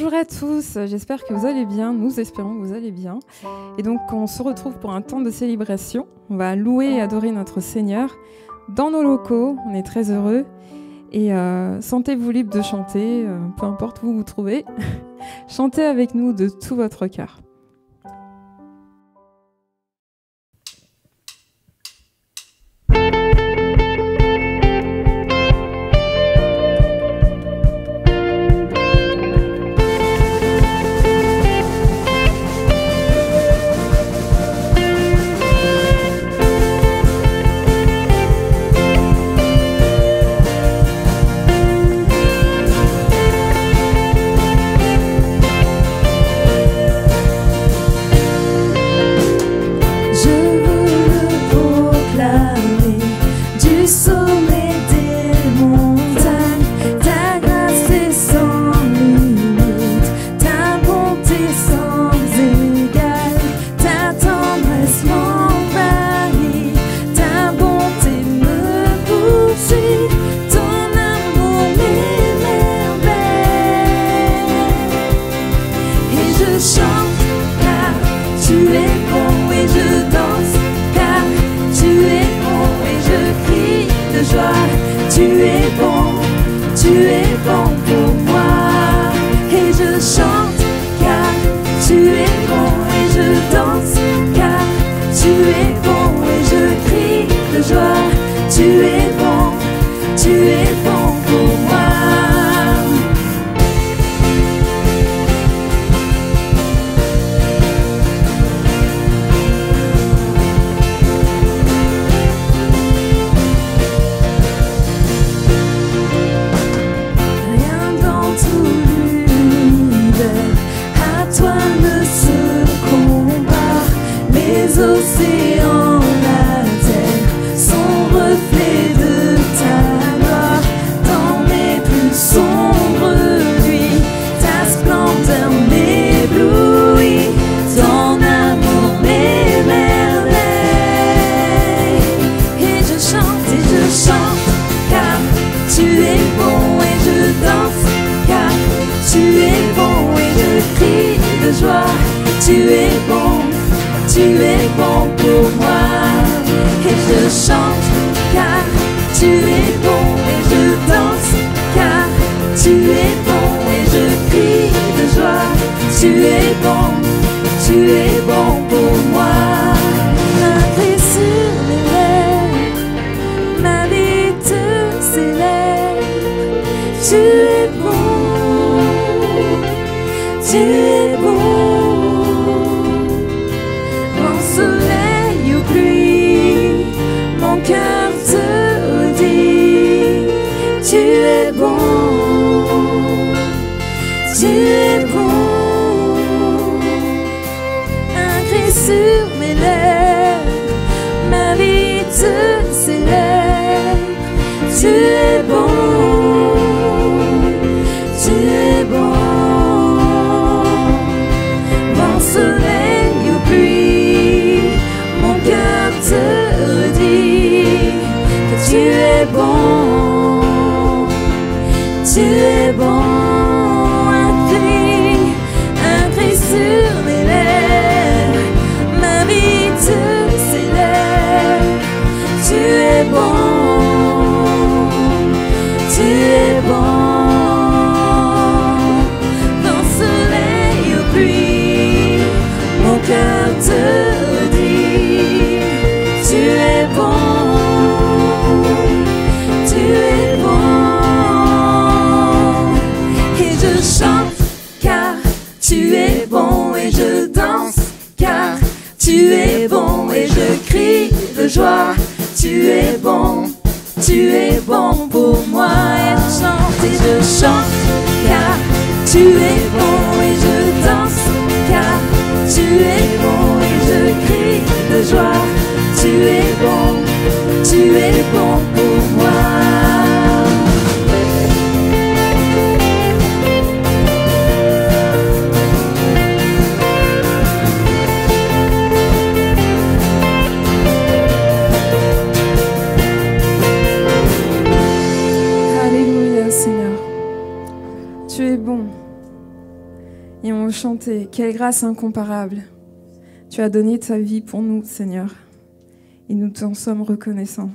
Bonjour à tous, j'espère que vous allez bien, nous espérons que vous allez bien. Et donc on se retrouve pour un temps de célébration. On va louer et adorer notre Seigneur dans nos locaux, on est très heureux. Et sentez-vous libre de chanter, peu importe où vous vous trouvez. Chantez avec nous de tout votre cœur. chanter. Quelle grâce incomparable. Tu as donné ta vie pour nous, Seigneur. Et nous t'en sommes reconnaissants.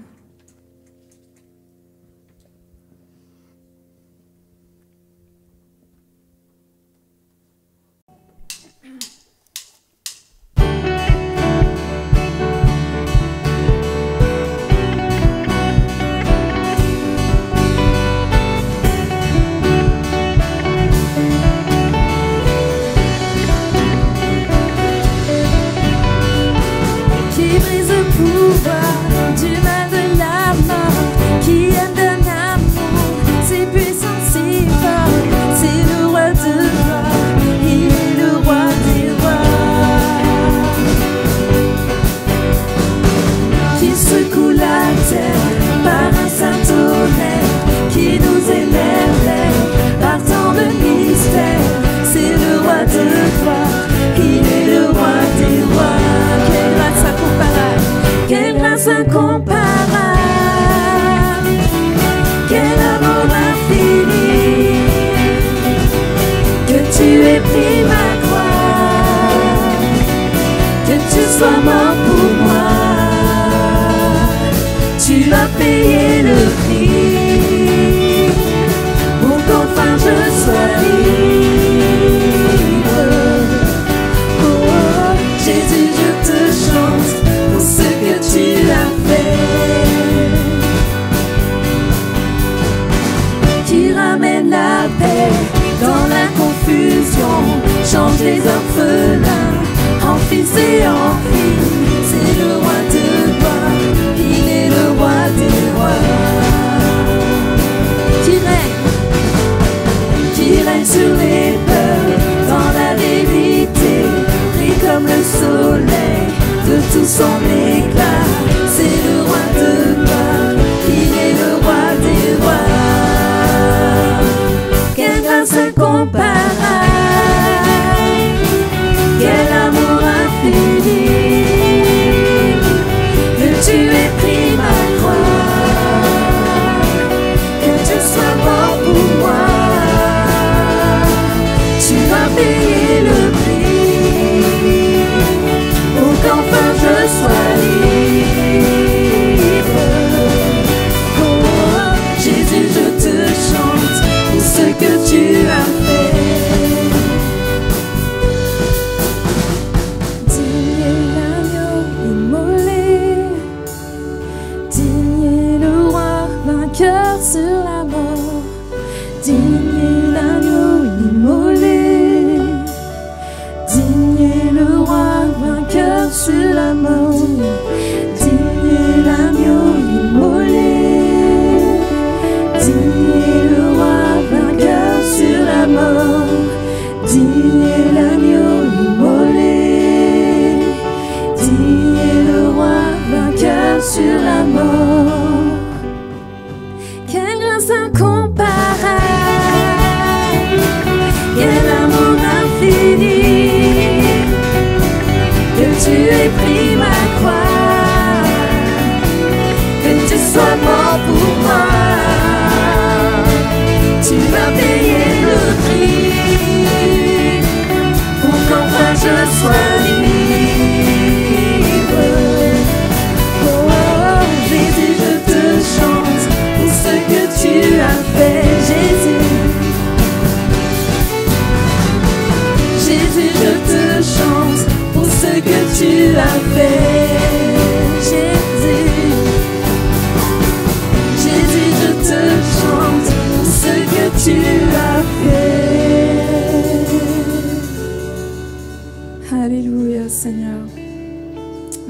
Alléluia, Seigneur.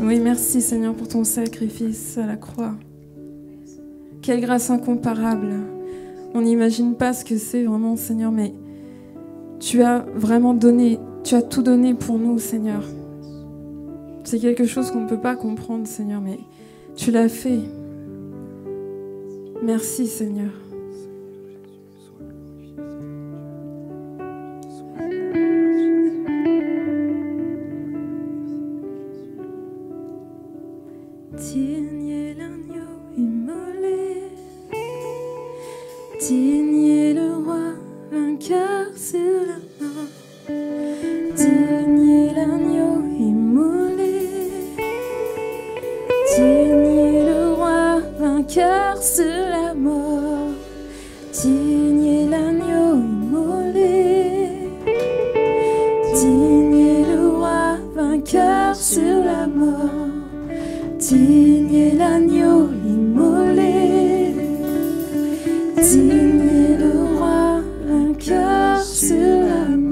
Oui, merci, Seigneur, pour ton sacrifice à la croix. Quelle grâce incomparable. On n'imagine pas ce que c'est vraiment, Seigneur, mais tu as vraiment donné, tu as tout donné pour nous, Seigneur. C'est quelque chose qu'on ne peut pas comprendre, Seigneur, mais tu l'as fait. Merci, Seigneur. Digne est l'agneau immolé, digne est le roi vainqueur sur la mort. vainqueur sur la mort. Digne est l'agneau immolé, digne est le roi vainqueur sur la mort. Digne est l'agneau immolé, digne est le roi vainqueur sur la mort.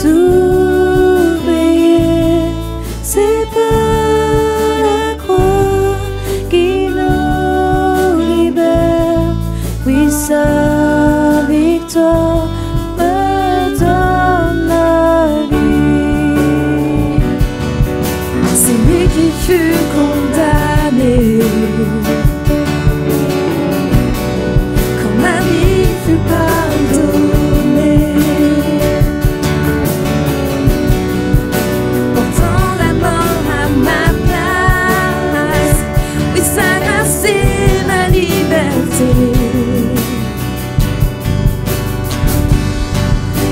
Tout payé, c'est par la croix qui nous libère. Oui, sa victoire me donne la vie. C'est lui qui fut condamné quand ma vie fut pardonnée.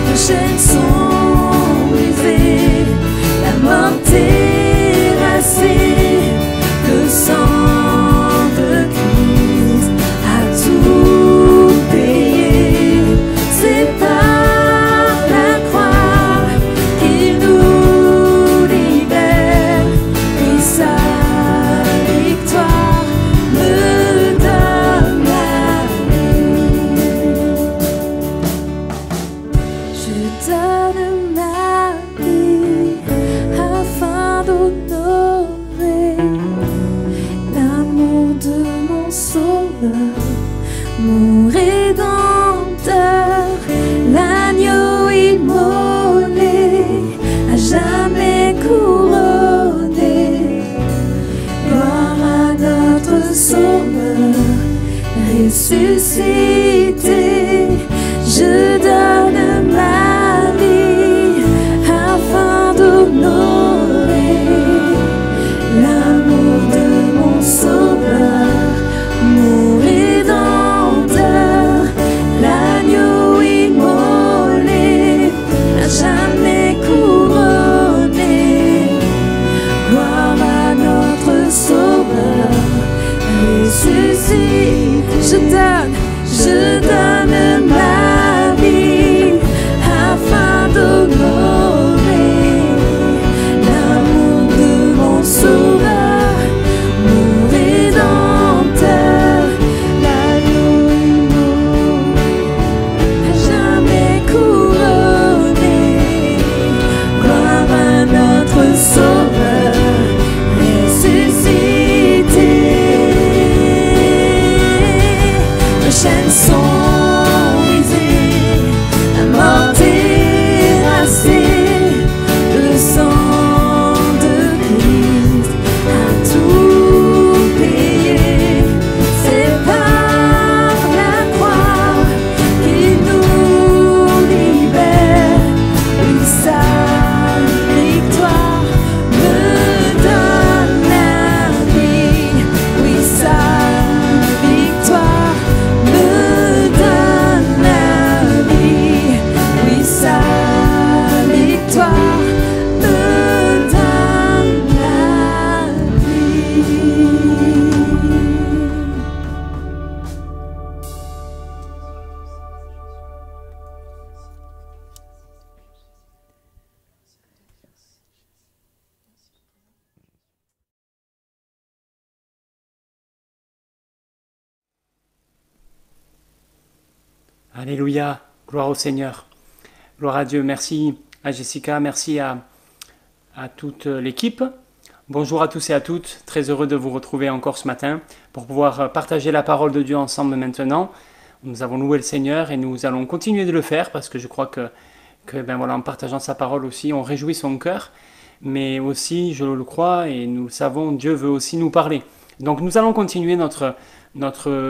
Les chaînes sont brisées, la mort terrassée, le sang de Christ a tout payé. C'est par la croix qu'il nous libère, et sa victoire me donne la vie. Je donne ma vie afin d'honorer l'amour de mon sauveur, mon rédempteur, l'agneau immolé, à jamais couronné. Gloire à notre sauveur ressuscité. Je donne ma vie afin d'honorer l'amour de mon sauveur, mon rédempteur, l'agneau immolé, à jamais couronné. Gloire à notre sauveur ressuscité. Je Alléluia, gloire au Seigneur. Gloire à Dieu, merci à Jessica, merci à toute l'équipe. Bonjour à tous et à toutes, très heureux de vous retrouver encore ce matin pour pouvoir partager la parole de Dieu ensemble maintenant. Nous avons loué le Seigneur et nous allons continuer de le faire parce que je crois que en partageant sa parole aussi, on réjouit son cœur, mais aussi, je le crois et nous le savons, Dieu veut aussi nous parler. Donc nous allons continuer notre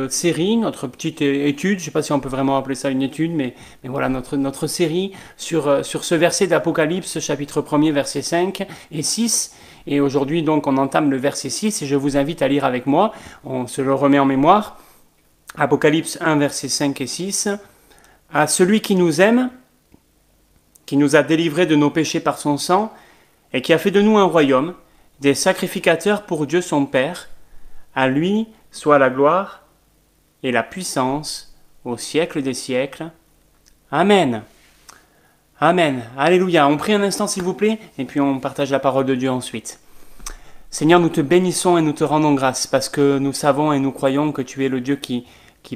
série, notre petite étude, je ne sais pas si on peut vraiment appeler ça une étude, mais voilà, notre série sur ce verset d'Apocalypse, chapitre 1er, versets 5 et 6. Et aujourd'hui, donc, on entame le verset 6 et je vous invite à lire avec moi, on se le remet en mémoire. Apocalypse 1, versets 5 et 6. « À celui qui nous aime, qui nous a délivrés de nos péchés par son sang, et qui a fait de nous un royaume, des sacrificateurs pour Dieu son Père, à lui soit la gloire et la puissance au siècle des siècles. Amen. » Amen. Alléluia. On prie un instant s'il vous plaît, et puis on partage la parole de Dieu ensuite. Seigneur, nous te bénissons et nous te rendons grâce, parce que nous savons et nous croyons que tu es le Dieu qui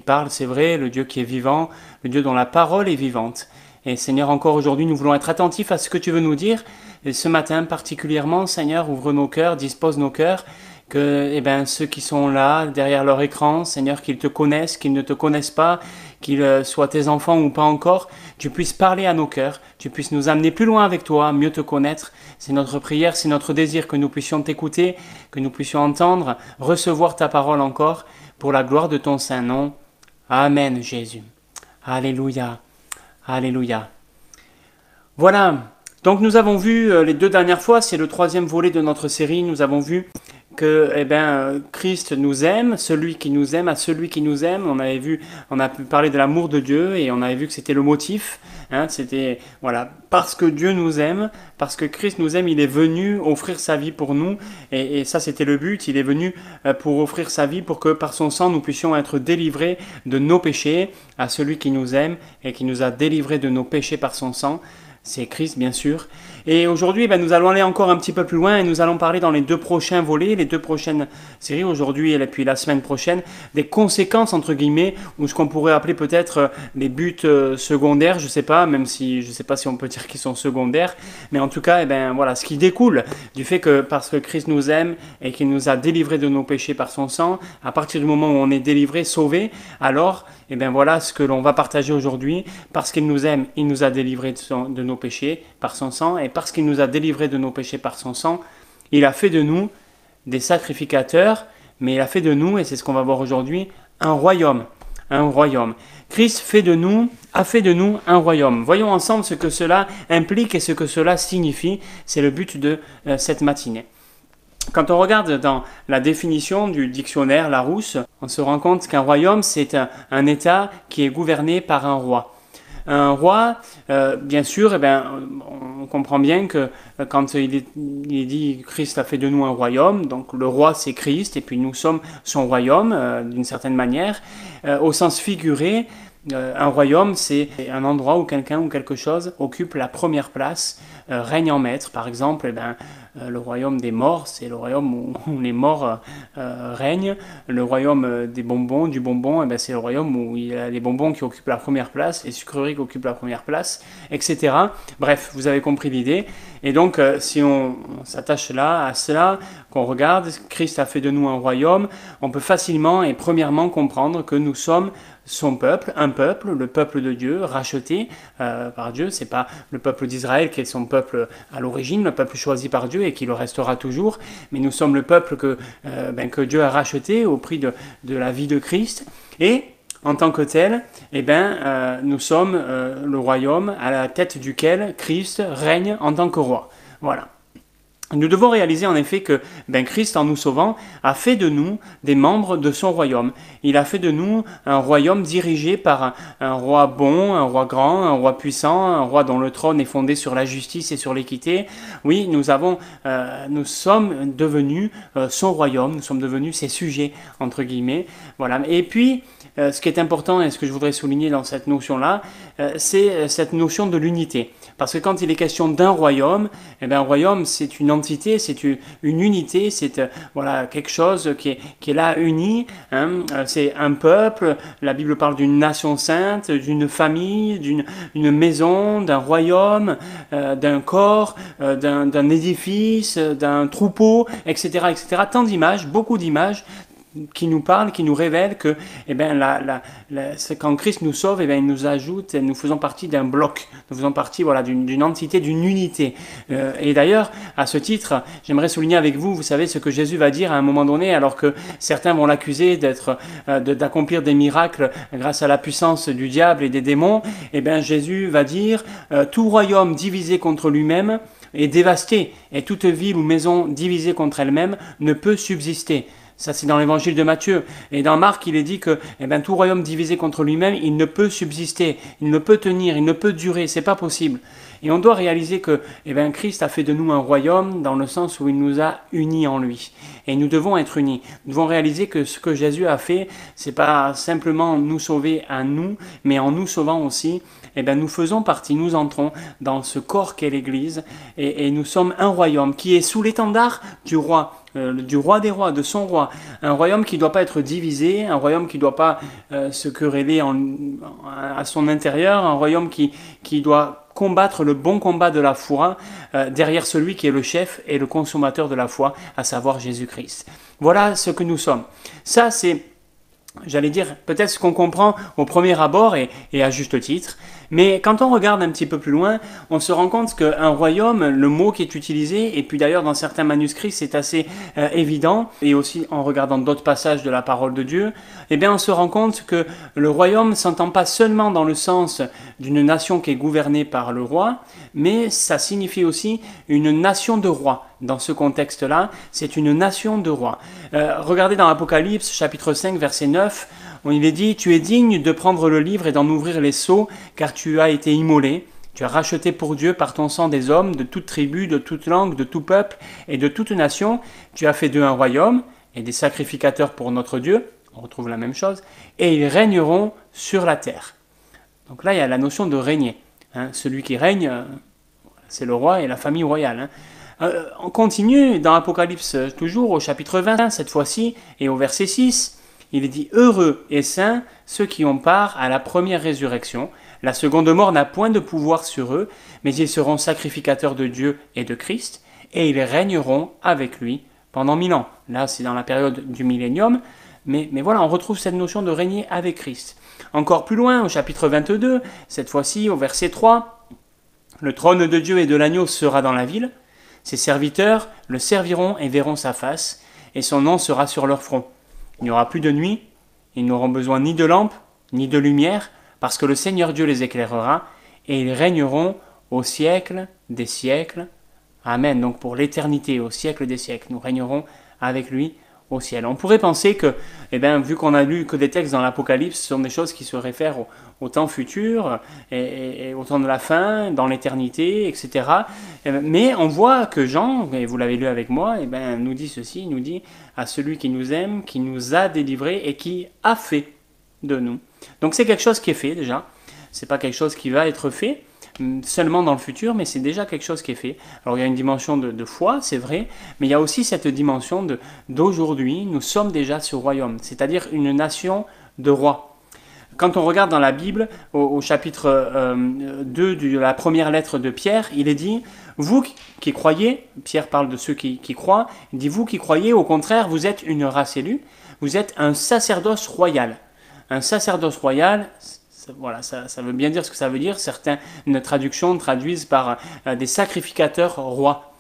parle, c'est vrai, le Dieu qui est vivant, le Dieu dont la parole est vivante. Et Seigneur, encore aujourd'hui, nous voulons être attentifs à ce que tu veux nous dire. Et ce matin particulièrement, Seigneur, ouvre nos cœurs, dispose nos cœurs, que ceux qui sont là, derrière leur écran, Seigneur, qu'ils te connaissent, qu'ils ne te connaissent pas, qu'ils soient tes enfants ou pas encore, tu puisses parler à nos cœurs, tu puisses nous amener plus loin avec toi, mieux te connaître. C'est notre prière, c'est notre désir que nous puissions t'écouter, que nous puissions entendre, recevoir ta parole encore, pour la gloire de ton saint nom. Amen, Jésus. Alléluia. Alléluia. Voilà. Donc nous avons vu les deux dernières fois, c'est le troisième volet de notre série, nous avons vu que Christ nous aime, celui qui nous aime, à celui qui nous aime. On a pu parler de l'amour de Dieu et on avait vu que c'était le motif. C'était parce que Dieu nous aime, parce que Christ nous aime, il est venu offrir sa vie pour nous et ça c'était le but. Il est venu pour offrir sa vie pour que par son sang nous puissions être délivrés de nos péchés, à celui qui nous aime et qui nous a délivrés de nos péchés par son sang. C'est Christ, bien sûr. Et aujourd'hui, nous allons aller encore un petit peu plus loin et nous allons parler dans les deux prochains volets, les deux prochaines séries, aujourd'hui et puis la semaine prochaine, des conséquences, entre guillemets, ou ce qu'on pourrait appeler peut-être les buts secondaires, je sais pas, même si je sais pas si on peut dire qu'ils sont secondaires, mais en tout cas, ce qui découle du fait que parce que Christ nous aime et qu'il nous a délivrés de nos péchés par son sang, à partir du moment où on est délivré, sauvé, alors, voilà ce que l'on va partager aujourd'hui. Parce qu'il nous aime, il nous a délivrés de nos péchés par son sang, et parce qu'il nous a délivrés de nos péchés par son sang, il a fait de nous des sacrificateurs, mais il a fait de nous, et c'est ce qu'on va voir aujourd'hui, un royaume. Un royaume. Christ a fait de nous un royaume. Voyons ensemble ce que cela implique et ce que cela signifie. C'est le but de cette matinée. Quand on regarde dans la définition du dictionnaire Larousse, on se rend compte qu'un royaume, c'est un État qui est gouverné par un roi. Un roi, bien sûr, on comprend bien que quand il est dit Christ a fait de nous un royaume, donc le roi c'est Christ et puis nous sommes son royaume d'une certaine manière. Au sens figuré, un royaume c'est un endroit où quelqu'un ou quelque chose occupe la première place, règne en maître. Par exemple, le royaume des morts, c'est le royaume où les morts règnent. Le royaume du bonbon, c'est le royaume où il y a les bonbons qui occupent la première place, les sucreries qui occupent la première place, etc. Bref, vous avez compris l'idée. Et donc, si on s'attache là à cela, qu'on regarde, Christ a fait de nous un royaume, on peut facilement et premièrement comprendre que nous sommes son peuple, le peuple de Dieu, racheté par Dieu. C'est pas le peuple d'Israël qui est son peuple à l'origine, le peuple choisi par Dieu et qui le restera toujours, mais nous sommes le peuple que Dieu a racheté au prix de la vie de Christ. Et en tant que tel, nous sommes le royaume à la tête duquel Christ règne en tant que roi. Voilà. Nous devons réaliser en effet que Christ, en nous sauvant, a fait de nous des membres de son royaume. Il a fait de nous un royaume dirigé par un roi bon, un roi grand, un roi puissant, un roi dont le trône est fondé sur la justice et sur l'équité. Oui, nous sommes devenus son royaume, nous sommes devenus ses sujets, entre guillemets. Voilà. Et puis, ce qui est important et ce que je voudrais souligner dans cette notion-là, c'est cette notion de l'unité. Parce que quand il est question d'un royaume, un royaume, c'est une entité, c'est une unité, c'est voilà, quelque chose qui est là uni. Hein. C'est un peuple, la Bible parle d'une nation sainte, d'une famille, d'une maison, d'un royaume, d'un corps, d'un édifice, d'un troupeau, etc., etc. Tant d'images, beaucoup d'images qui nous parlent, qui nous révèlent que quand Christ nous sauve, il nous ajoute, nous faisons partie d'un bloc, nous faisons partie voilà, d'une entité, d'une unité. Et d'ailleurs, à ce titre, j'aimerais souligner avec vous, vous savez, ce que Jésus va dire à un moment donné, alors que certains vont l'accuser d'accomplir des miracles grâce à la puissance du diable et des démons. Jésus va dire, tout royaume divisé contre lui-même est dévasté, et toute ville ou maison divisée contre elle-même ne peut subsister. Ça, c'est dans l'évangile de Matthieu. Et dans Marc, il est dit que tout royaume divisé contre lui-même, il ne peut subsister, il ne peut tenir, il ne peut durer, c'est pas possible. Et on doit réaliser que Christ a fait de nous un royaume dans le sens où il nous a unis en lui. Et nous devons être unis. Nous devons réaliser que ce que Jésus a fait, c'est pas simplement nous sauver à nous, mais en nous sauvant aussi, nous faisons partie, nous entrons dans ce corps qu'est l'Église, et nous sommes un royaume qui est sous l'étendard du roi des rois, de son roi. Un royaume qui ne doit pas être divisé, un royaume qui ne doit pas se quereller à son intérieur, un royaume qui doit combattre le bon combat de la foi derrière celui qui est le chef et le consommateur de la foi, à savoir Jésus-Christ. Voilà ce que nous sommes. Ça, c'est, j'allais dire, peut-être ce qu'on comprend au premier abord et à juste titre. Mais quand on regarde un petit peu plus loin, on se rend compte qu'un royaume, le mot qui est utilisé, et puis d'ailleurs dans certains manuscrits c'est assez évident, et aussi en regardant d'autres passages de la parole de Dieu, on se rend compte que le royaume ne s'entend pas seulement dans le sens d'une nation qui est gouvernée par le roi, mais ça signifie aussi une nation de rois. Dans ce contexte-là, c'est une nation de rois. Regardez dans Apocalypse, chapitre 5, verset 9, où il est dit « Tu es digne de prendre le livre et d'en ouvrir les sceaux, car tu as été immolé. Tu as racheté pour Dieu par ton sang des hommes, de toute tribu, de toute langue, de tout peuple et de toute nation. Tu as fait d'eux un royaume et des sacrificateurs pour notre Dieu. » On retrouve la même chose. « Et ils régneront sur la terre. » Donc là, il y a la notion de régner. Celui qui règne, c'est le roi et la famille royale. On continue dans Apocalypse, toujours au chapitre 20, cette fois-ci, et au verset 6. Il est dit « Heureux et saints ceux qui ont part à la première résurrection. La seconde mort n'a point de pouvoir sur eux, mais ils seront sacrificateurs de Dieu et de Christ, et ils régneront avec lui pendant 1000 ans. » Là, c'est dans la période du millénium, mais voilà, on retrouve cette notion de régner avec Christ. Encore plus loin, au chapitre 22, cette fois-ci, au verset 3, « Le trône de Dieu et de l'agneau sera dans la ville. Ses serviteurs le serviront et verront sa face, et son nom sera sur leur front. Il n'y aura plus de nuit, ils n'auront besoin ni de lampe, ni de lumière, parce que le Seigneur Dieu les éclairera, et ils régneront au siècle des siècles. Amen. Donc pour l'éternité, au siècle des siècles, nous régnerons avec lui au ciel. On pourrait penser que, vu qu'on a lu que des textes dans l'Apocalypse, ce sont des choses qui se réfèrent au temps futur, et au temps de la fin, dans l'éternité, etc. Mais on voit que Jean, et vous l'avez lu avec moi, nous dit ceci, il nous dit à celui qui nous aime, qui nous a délivrés et qui a fait de nous. Donc c'est quelque chose qui est fait déjà, c'est pas quelque chose qui va être fait seulement dans le futur, mais c'est déjà quelque chose qui est fait. Alors il y a une dimension de foi, c'est vrai, mais il y a aussi cette dimension d'aujourd'hui, nous sommes déjà ce royaume, c'est-à-dire une nation de rois. Quand on regarde dans la Bible, au chapitre 2 de la première lettre de Pierre, il est dit « Vous qui croyez », Pierre parle de ceux qui croient, il dit « Vous qui croyez, au contraire, vous êtes une race élue, vous êtes un sacerdoce royal. » Un sacerdoce royal, voilà, ça veut bien dire ce que ça veut dire. Certaines traductions traduisent par des sacrificateurs rois.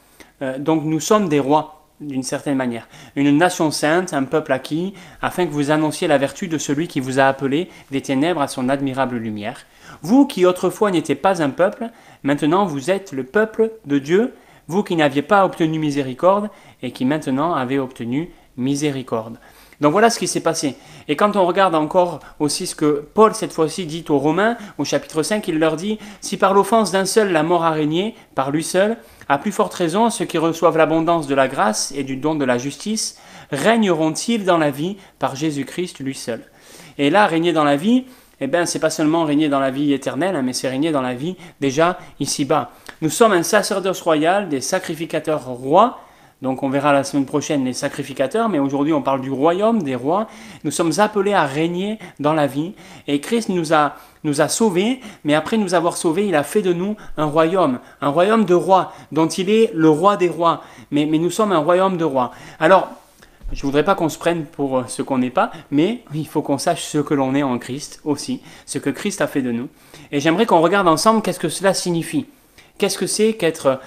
Donc nous sommes des rois, d'une certaine manière. Une nation sainte, un peuple acquis, afin que vous annonciez la vertu de celui qui vous a appelé des ténèbres à son admirable lumière. Vous qui autrefois n'étiez pas un peuple, maintenant vous êtes le peuple de Dieu, vous qui n'aviez pas obtenu miséricorde et qui maintenant avez obtenu miséricorde. Donc voilà ce qui s'est passé. Et quand on regarde encore aussi ce que Paul cette fois-ci dit aux Romains, au chapitre 5, il leur dit « Si par l'offense d'un seul la mort a régné, par lui seul, à plus forte raison, ceux qui reçoivent l'abondance de la grâce et du don de la justice, régneront-ils dans la vie par Jésus-Christ lui seul ?» Et là, régner dans la vie, eh ben, c'est pas seulement régner dans la vie éternelle, hein, mais c'est régner dans la vie déjà ici-bas. Nous sommes un sacerdoce royal, des sacrificateurs rois. Donc on verra la semaine prochaine les sacrificateurs, mais aujourd'hui on parle du royaume, des rois. Nous sommes appelés à régner dans la vie. Et Christ nous a sauvés, mais après nous avoir sauvés, il a fait de nous un royaume de rois, dont il est le roi des rois. Mais nous sommes un royaume de rois. Alors, je ne voudrais pas qu'on se prenne pour ce qu'on n'est pas, mais il faut qu'on sache ce que l'on est en Christ aussi, ce que Christ a fait de nous. Et j'aimerais qu'on regarde ensemble qu'est-ce que cela signifie. Qu'est-ce que c'est qu'être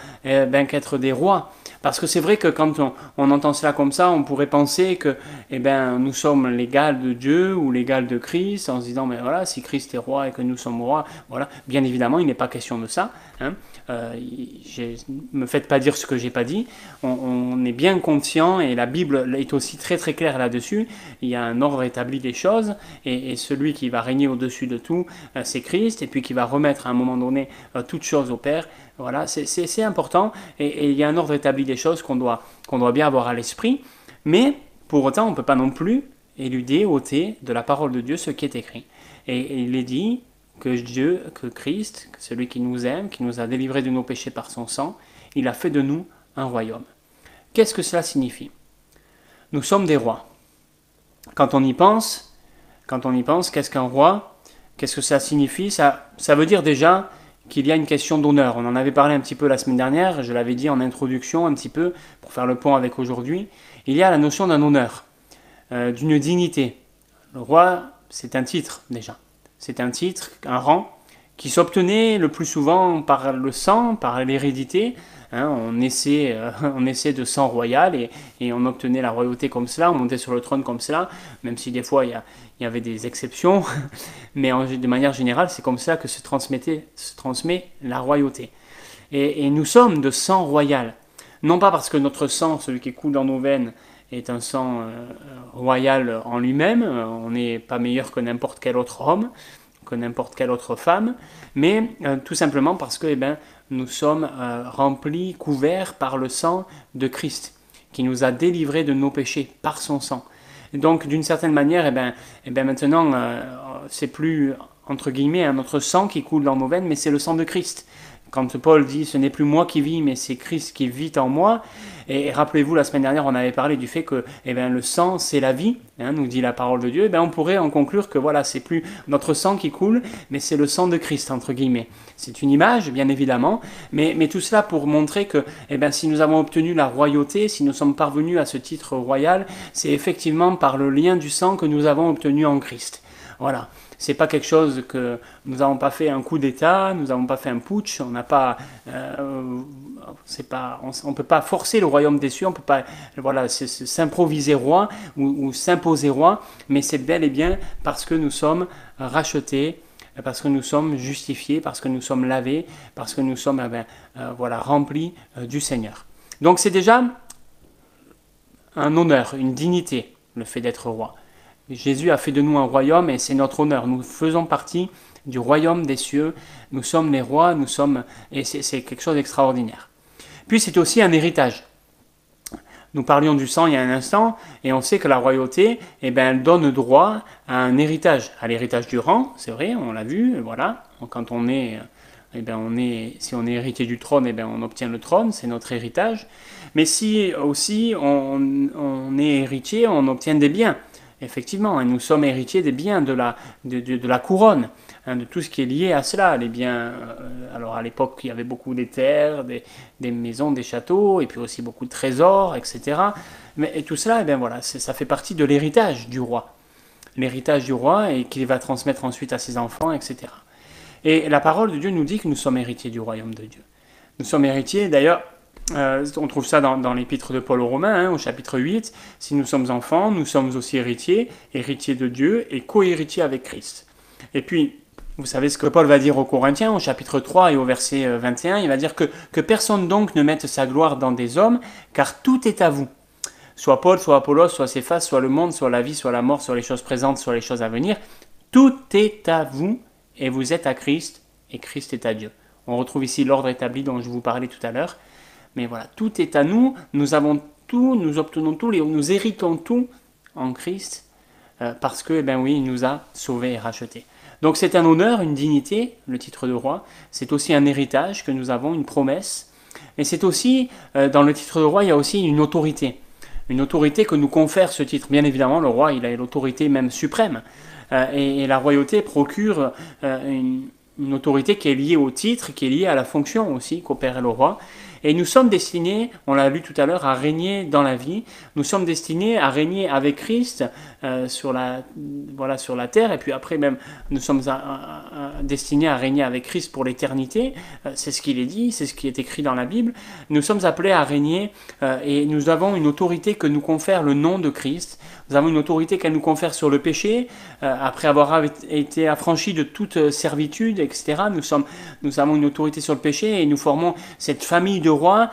des rois ? Parce que c'est vrai que quand on entend cela comme ça, on pourrait penser que nous sommes l'égal de Dieu ou l'égal de Christ, en se disant, mais voilà, si Christ est roi et que nous sommes rois, voilà. Bien évidemment, il n'est pas question de ça. Hein. Me faites pas dire ce que j'ai pas dit. On est bien conscient, et la Bible est aussi très très claire là-dessus. Il y a un ordre établi des choses, et celui qui va régner au-dessus de tout, c'est Christ, et puis qui va remettre à un moment donné toutes choses au Père. Voilà, c'est important, et il y a un ordre établi des choses qu'on doit bien avoir à l'esprit, mais pour autant on ne peut pas non plus éluder, ôter de la parole de Dieu ce qui est écrit. Et il est dit que Christ, celui qui nous aime, qui nous a délivrés de nos péchés par son sang, il a fait de nous un royaume. Qu'est-ce que cela signifie ? Nous sommes des rois. Quand on y pense, qu'est-ce qu'un roi ? Qu'est-ce que ça signifie ? Ça veut dire déjà qu'il y a une question d'honneur. On en avait parlé un petit peu la semaine dernière, je l'avais dit en introduction un petit peu, pour faire le pont avec aujourd'hui. Il y a la notion d'un honneur, d'une dignité. Le roi, c'est un titre déjà. C'est un titre, un rang, qui s'obtenait le plus souvent par le sang, par l'hérédité. Hein, on naissait de sang royal et on obtenait la royauté comme cela, on montait sur le trône comme cela, même si des fois il y avait des exceptions, mais de manière générale c'est comme ça que se transmet la royauté. Et nous sommes de sang royal, non pas parce que notre sang, celui qui coule dans nos veines, est un sang royal en lui-même, on n'est pas meilleur que n'importe quel autre homme, que n'importe quelle autre femme, mais tout simplement parce que nous sommes remplis, couverts par le sang de Christ, qui nous a délivrés de nos péchés par son sang. Et donc, d'une certaine manière, maintenant, c'est plus, entre guillemets, notre sang qui coule dans nos veines, mais c'est le sang de Christ. Quand Paul dit « ce n'est plus moi qui vis, mais c'est Christ qui vit en moi », et rappelez-vous, la semaine dernière, on avait parlé du fait que le sang, c'est la vie, hein, nous dit la parole de Dieu, on pourrait en conclure que voilà, c'est plus notre sang qui coule, mais c'est le sang de Christ, entre guillemets. C'est une image, bien évidemment, mais tout cela pour montrer que si nous avons obtenu la royauté, si nous sommes parvenus à ce titre royal, c'est effectivement par le lien du sang que nous avons obtenu en Christ. Voilà. C'est pas quelque chose que nous n'avons pas fait un coup d'État, nous n'avons pas fait un putsch, on n'a pas, on peut pas forcer le royaume des cieux, on peut pas, s'improviser roi ou s'imposer roi, mais c'est bel et bien parce que nous sommes rachetés, parce que nous sommes justifiés, parce que nous sommes lavés, parce que nous sommes remplis du Seigneur. Donc c'est déjà un honneur, une dignité, le fait d'être roi. Jésus a fait de nous un royaume et c'est notre honneur. Nous faisons partie du royaume des cieux. Nous sommes les rois, et c'est quelque chose d'extraordinaire. Puis c'est aussi un héritage. Nous parlions du sang il y a un instant et on sait que la royauté, elle donne droit à un héritage. À l'héritage du rang, c'est vrai, on l'a vu, voilà. Quand on est, si on est héritier du trône, on obtient le trône, c'est notre héritage. Mais si aussi on est héritier, on obtient des biens. Effectivement, nous sommes héritiers des biens de la couronne, de tout ce qui est lié à cela. Les biens, alors à l'époque, il y avait beaucoup des terres, des maisons, des châteaux, et puis aussi beaucoup de trésors, etc. Et tout cela, ça fait partie de l'héritage du roi. L'héritage du roi et qu'il va transmettre ensuite à ses enfants, etc. Et la parole de Dieu nous dit que nous sommes héritiers du royaume de Dieu. Nous sommes héritiers, d'ailleurs, on trouve ça dans l'épître de Paul aux Romains, au chapitre 8. Si nous sommes enfants, nous sommes aussi héritiers de Dieu et co-héritiers avec Christ. Et puis, vous savez ce que Paul va dire aux Corinthiens, au chapitre 3 et au verset 21, il va dire que personne donc ne mette sa gloire dans des hommes, car tout est à vous. Soit Paul, soit Apollos, soit Céphas, soit le monde, soit la vie, soit la mort, soit les choses présentes, soit les choses à venir. Tout est à vous et vous êtes à Christ et Christ est à Dieu. On retrouve ici l'ordre établi dont je vous parlais tout à l'heure. Mais voilà, tout est à nous, nous avons tout, nous obtenons tout, nous héritons tout en Christ, parce que, il nous a sauvés et rachetés. Donc c'est un honneur, une dignité, le titre de roi. C'est aussi un héritage que nous avons, une promesse. Et c'est aussi, dans le titre de roi, il y a aussi une autorité. Une autorité que nous confère ce titre. Bien évidemment, le roi, il a l'autorité même suprême. Et la royauté procure une autorité qui est liée au titre, qui est liée à la fonction aussi qu'opère le roi. Et nous sommes destinés, on l'a lu tout à l'heure, à régner dans la vie. Nous sommes destinés à régner avec Christ sur la terre. Et puis après même, nous sommes destinés à régner avec Christ pour l'éternité. C'est ce qu'il est dit, c'est ce qui est écrit dans la Bible. Nous sommes appelés à régner et nous avons une autorité que nous confère le nom de Christ. Nous avons une autorité qu'elle nous confère sur le péché, après avoir été affranchis de toute servitude, etc. Nous avons une autorité sur le péché et nous formons cette famille de rois.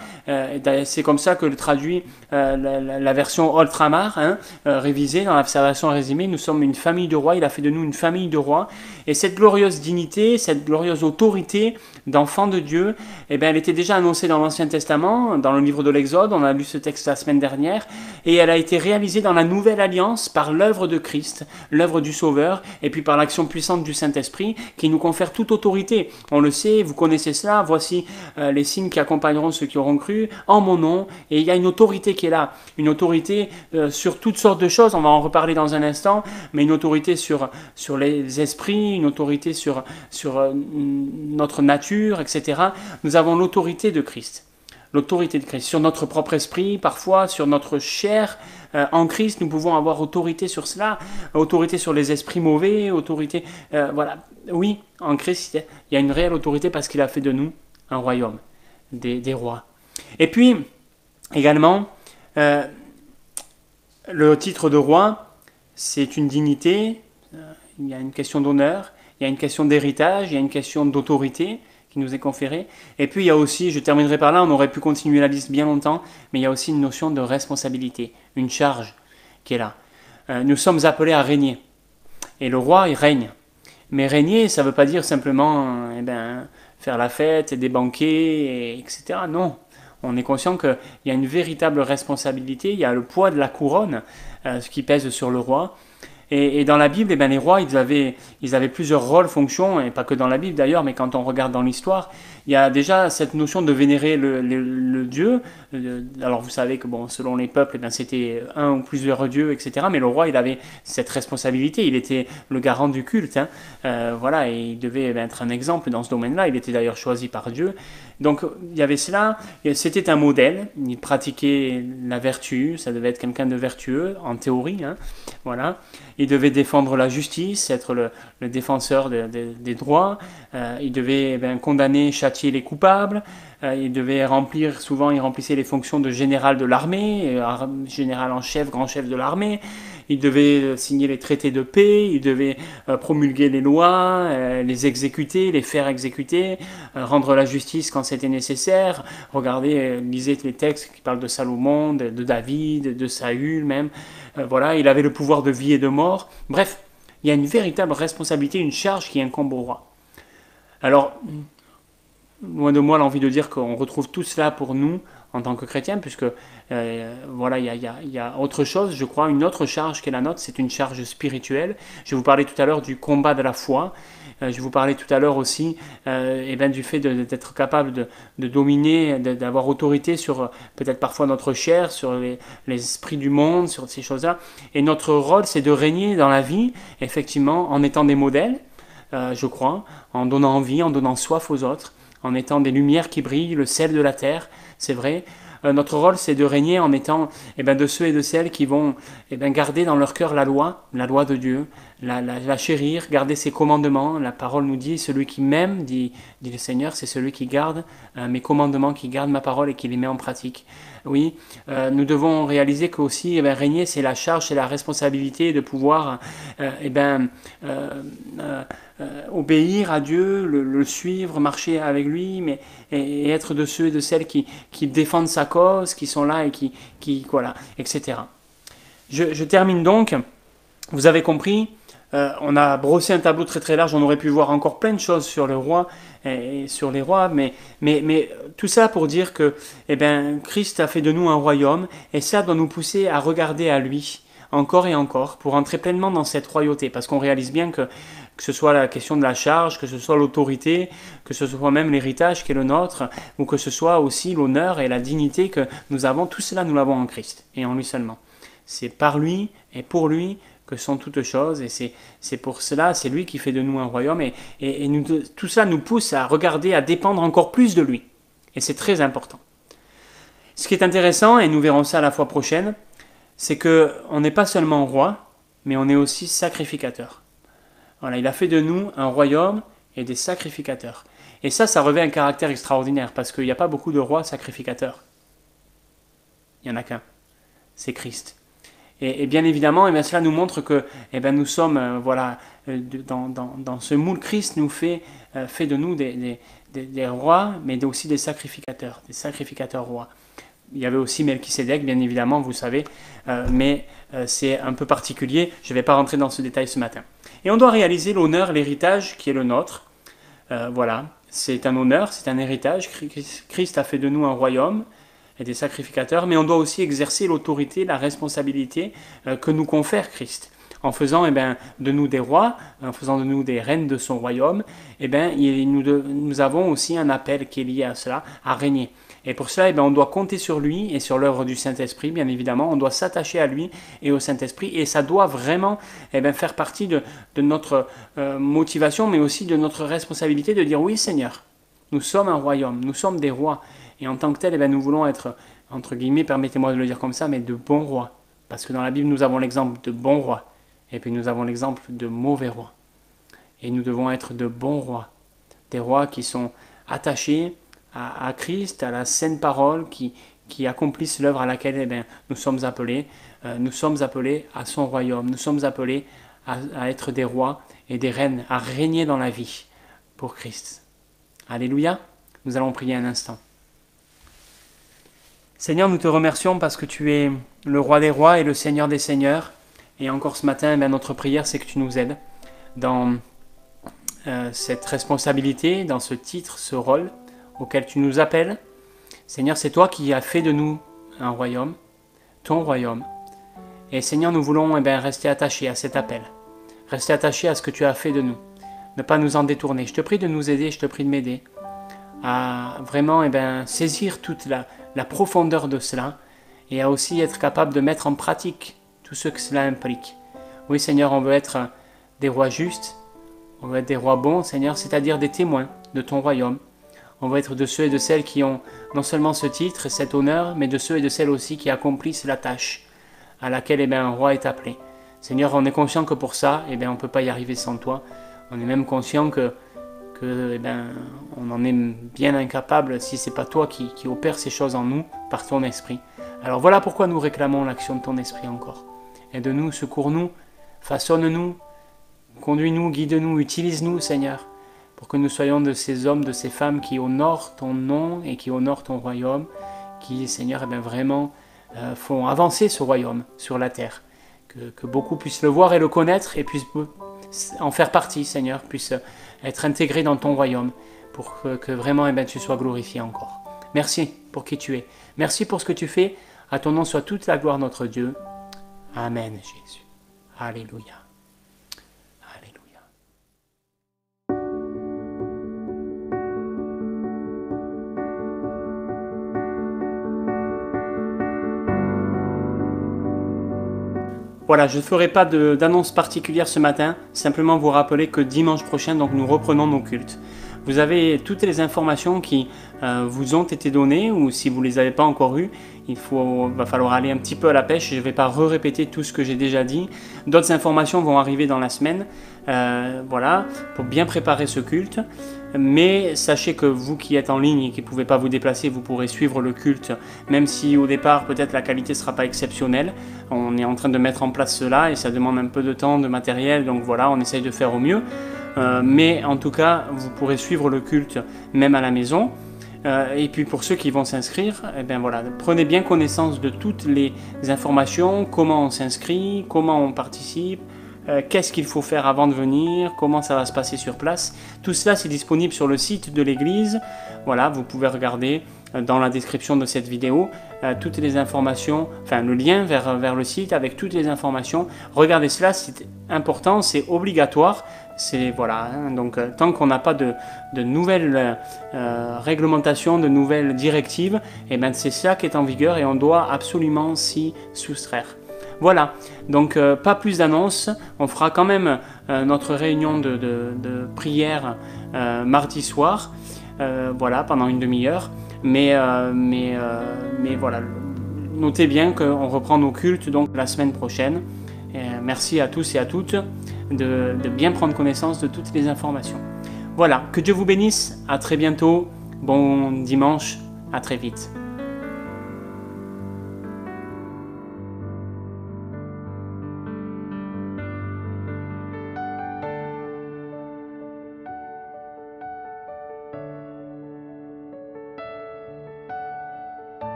C'est comme ça que le traduit la version Ultramar, révisée dans l'observation résumée. Nous sommes une famille de rois, il a fait de nous une famille de rois. Et cette glorieuse dignité, cette glorieuse autorité d'enfants de Dieu, eh bien, elle était déjà annoncée dans l'Ancien Testament, dans le livre de l'Exode. On a lu ce texte la semaine dernière. Et elle a été réalisée dans la Nouvelle Alliance par l'œuvre de Christ, l'œuvre du Sauveur, et puis par l'action puissante du Saint-Esprit qui nous confère toute autorité. On le sait, vous connaissez cela, voici les signes qui accompagneront ceux qui auront cru, en mon nom, et il y a une autorité qui est là, une autorité sur toutes sortes de choses, on va en reparler dans un instant, mais une autorité sur les esprits, une autorité sur notre nature, etc. Nous avons l'autorité de Christ. L'autorité de Christ, sur notre propre esprit, parfois sur notre chair, en Christ, nous pouvons avoir autorité sur cela, autorité sur les esprits mauvais, autorité, voilà. Oui, en Christ, il y a une réelle autorité parce qu'il a fait de nous un royaume, des rois. Et puis, également, le titre de roi, c'est une dignité, il y a une question d'honneur, il y a une question d'héritage, il y a une question d'autorité qui nous est conférée. Et puis il y a aussi, je terminerai par là, on aurait pu continuer la liste bien longtemps, mais il y a aussi une notion de responsabilité, une charge qui est là. Nous sommes appelés à régner. Et le roi, il règne. Mais régner, ça ne veut pas dire simplement faire la fête et des banquets, etc. Non. On est conscient qu'il y a une véritable responsabilité, il y a le poids de la couronne, ce qui pèse sur le roi. Et dans la Bible, les rois, ils avaient plusieurs rôles, fonctions, et pas que dans la Bible d'ailleurs, mais quand on regarde dans l'histoire, il y a déjà cette notion de vénérer le Dieu. Alors vous savez que selon les peuples, c'était un ou plusieurs dieux, etc. Mais le roi, il avait cette responsabilité, il était le garant du culte. Voilà, et il devait être un exemple dans ce domaine-là. Il était d'ailleurs choisi par Dieu. Donc il y avait cela, c'était un modèle, il pratiquait la vertu, ça devait être quelqu'un de vertueux, en théorie, voilà. Il devait défendre la justice, être le défenseur des droits, il devait condamner, châtier les coupables, il devait il remplissait les fonctions de général de l'armée, général en chef, grand chef de l'armée. Il devait signer les traités de paix, il devait promulguer les lois, les exécuter, les faire exécuter, rendre la justice quand c'était nécessaire. Regardez, lisez les textes qui parlent de Salomon, de David, de Saül même. Voilà, il avait le pouvoir de vie et de mort. Bref, il y a une véritable responsabilité, une charge qui incombe au roi. Alors, loin de moi l'envie de dire qu'on retrouve tout cela pour nous en tant que chrétiens, puisque voilà, il y a autre chose, je crois, une autre charge qui est la nôtre, c'est une charge spirituelle. Je vous parlais tout à l'heure du combat de la foi. Je vous parlais tout à l'heure aussi du fait d'être capable de dominer, d'avoir autorité sur peut-être parfois notre chair, sur les esprits du monde, sur ces choses-là. Et notre rôle, c'est de régner dans la vie, effectivement, en étant des modèles, je crois, en donnant envie, en donnant soif aux autres, en étant des lumières qui brillent, le sel de la terre, c'est vrai. Notre rôle, c'est de régner en étant de ceux et de celles qui vont garder dans leur cœur la loi de Dieu, la chérir, garder ses commandements. La parole nous dit, celui qui m'aime, dit le Seigneur, c'est celui qui garde mes commandements, qui garde ma parole et qui les met en pratique. Oui, nous devons réaliser qu'aussi régner, c'est la charge, c'est la responsabilité de pouvoir obéir à Dieu, le suivre, marcher avec lui, et être de ceux et de celles qui défendent sa cause, qui sont là et qui voilà, etc. Je termine donc. Vous avez compris, on a brossé un tableau très très large, on aurait pu voir encore plein de choses sur le roi et sur les rois, mais tout ça pour dire que Christ a fait de nous un royaume, et ça doit nous pousser à regarder à lui, encore et encore, pour entrer pleinement dans cette royauté, parce qu'on réalise bien que que ce soit la question de la charge, que ce soit l'autorité, que ce soit même l'héritage qui est le nôtre, ou que ce soit aussi l'honneur et la dignité que nous avons, tout cela nous l'avons en Christ et en lui seulement. C'est par lui et pour lui que sont toutes choses, et c'est pour cela, c'est lui qui fait de nous un royaume, et nous, tout cela nous pousse à regarder, à dépendre encore plus de lui. Et c'est très important. Ce qui est intéressant, et nous verrons ça la fois prochaine, c'est qu'on n'est pas seulement roi, mais on est aussi sacrificateur. Voilà, il a fait de nous un royaume et des sacrificateurs. Et ça revêt un caractère extraordinaire, parce qu'il n'y a pas beaucoup de rois sacrificateurs. Il n'y en a qu'un, c'est Christ. Et bien évidemment, cela nous montre que nous sommes, dans ce moule, Christ nous fait de nous des rois, mais aussi des sacrificateurs rois. Il y avait aussi Melchisédek, bien évidemment, vous savez, mais c'est un peu particulier, je ne vais pas rentrer dans ce détail ce matin. Et on doit réaliser l'honneur, l'héritage qui est le nôtre. Voilà, c'est un honneur, c'est un héritage. Christ a fait de nous un royaume et des sacrificateurs, mais on doit aussi exercer l'autorité, la responsabilité que nous confère Christ. En faisant de nous des rois, en faisant de nous des reines de son royaume, nous avons aussi un appel qui est lié à cela, à régner. Et pour cela, on doit compter sur lui et sur l'œuvre du Saint-Esprit, bien évidemment. On doit s'attacher à lui et au Saint-Esprit. Et ça doit vraiment faire partie de notre motivation, mais aussi de notre responsabilité de dire « Oui, Seigneur, nous sommes un royaume, nous sommes des rois. » Et en tant que tel, nous voulons être, entre guillemets, permettez-moi de le dire comme ça, mais de bons rois. Parce que dans la Bible, nous avons l'exemple de bons rois. Et puis nous avons l'exemple de mauvais rois. Et nous devons être de bons rois. Des rois qui sont attachés à Christ, à la sainte parole, qui accomplissent l'œuvre à laquelle nous sommes appelés. Nous sommes appelés à son royaume. Nous sommes appelés à être des rois et des reines, à régner dans la vie pour Christ. Alléluia. Nous allons prier un instant. Seigneur, nous te remercions parce que tu es le roi des rois et le Seigneur des seigneurs. Et encore ce matin, notre prière, c'est que tu nous aides dans cette responsabilité, dans ce titre, ce rôle auquel tu nous appelles. Seigneur, c'est toi qui as fait de nous un royaume, ton royaume. Et Seigneur, nous voulons rester attachés à cet appel, rester attachés à ce que tu as fait de nous, ne pas nous en détourner. Je te prie de nous aider, je te prie de m'aider à vraiment saisir toute la profondeur de cela et à aussi être capable de mettre en pratique tout ce que cela implique. Oui, Seigneur, on veut être des rois justes, on veut être des rois bons, Seigneur, c'est-à-dire des témoins de ton royaume. On veut être de ceux et de celles qui ont non seulement ce titre et cet honneur, mais de ceux et de celles aussi qui accomplissent la tâche à laquelle un roi est appelé. Seigneur, on est conscient que pour ça, on ne peut pas y arriver sans toi. On est même conscient que on en est bien incapable si ce n'est pas toi qui opère ces choses en nous par ton esprit. Alors voilà pourquoi nous réclamons l'action de ton esprit encore. Aide-nous, secours-nous, façonne-nous, conduis-nous, guide-nous, utilise-nous, Seigneur, pour que nous soyons de ces hommes, de ces femmes qui honorent ton nom et qui honorent ton royaume, qui, Seigneur, vraiment font avancer ce royaume sur la terre. Que beaucoup puissent le voir et le connaître et puissent en faire partie, Seigneur, puissent être intégrés dans ton royaume pour que vraiment tu sois glorifié encore. Merci pour qui tu es. Merci pour ce que tu fais. À ton nom soit toute la gloire, notre Dieu. Amen, Jésus. Alléluia. Alléluia. Voilà, je ne ferai pas d'annonce particulière ce matin, simplement vous rappeler que dimanche prochain, donc, nous reprenons nos cultes. Vous avez toutes les informations qui vous ont été données, ou si vous ne les avez pas encore eues, va falloir aller un petit peu à la pêche. Je ne vais pas répéter tout ce que j'ai déjà dit. D'autres informations vont arriver dans la semaine, voilà, pour bien préparer ce culte. Mais sachez que vous qui êtes en ligne et qui ne pouvez pas vous déplacer, vous pourrez suivre le culte, même si au départ peut-être la qualité ne sera pas exceptionnelle. On est en train de mettre en place cela et ça demande un peu de temps, de matériel, donc voilà, on essaye de faire au mieux. Mais en tout cas, vous pourrez suivre le culte même à la maison. Et puis pour ceux qui vont s'inscrire, voilà, prenez bien connaissance de toutes les informations, comment on s'inscrit, comment on participe, qu'est-ce qu'il faut faire avant de venir, comment ça va se passer sur place. Tout cela, c'est disponible sur le site de l'église. Voilà, vous pouvez regarder dans la description de cette vidéo toutes les informations, enfin le lien vers le site avec toutes les informations. Regardez cela, c'est important, c'est obligatoire. Voilà, hein. Donc tant qu'on n'a pas de nouvelles réglementations, de nouvelles directives, et ben c'est ça qui est en vigueur et on doit absolument s'y soustraire. Voilà, donc pas plus d'annonces, on fera quand même notre réunion de prière mardi soir, voilà, pendant une demi-heure, mais voilà, notez bien qu'on reprend nos cultes donc la semaine prochaine. Merci à tous et à toutes de bien prendre connaissance de toutes les informations. Voilà, que Dieu vous bénisse, à très bientôt, bon dimanche, à très vite.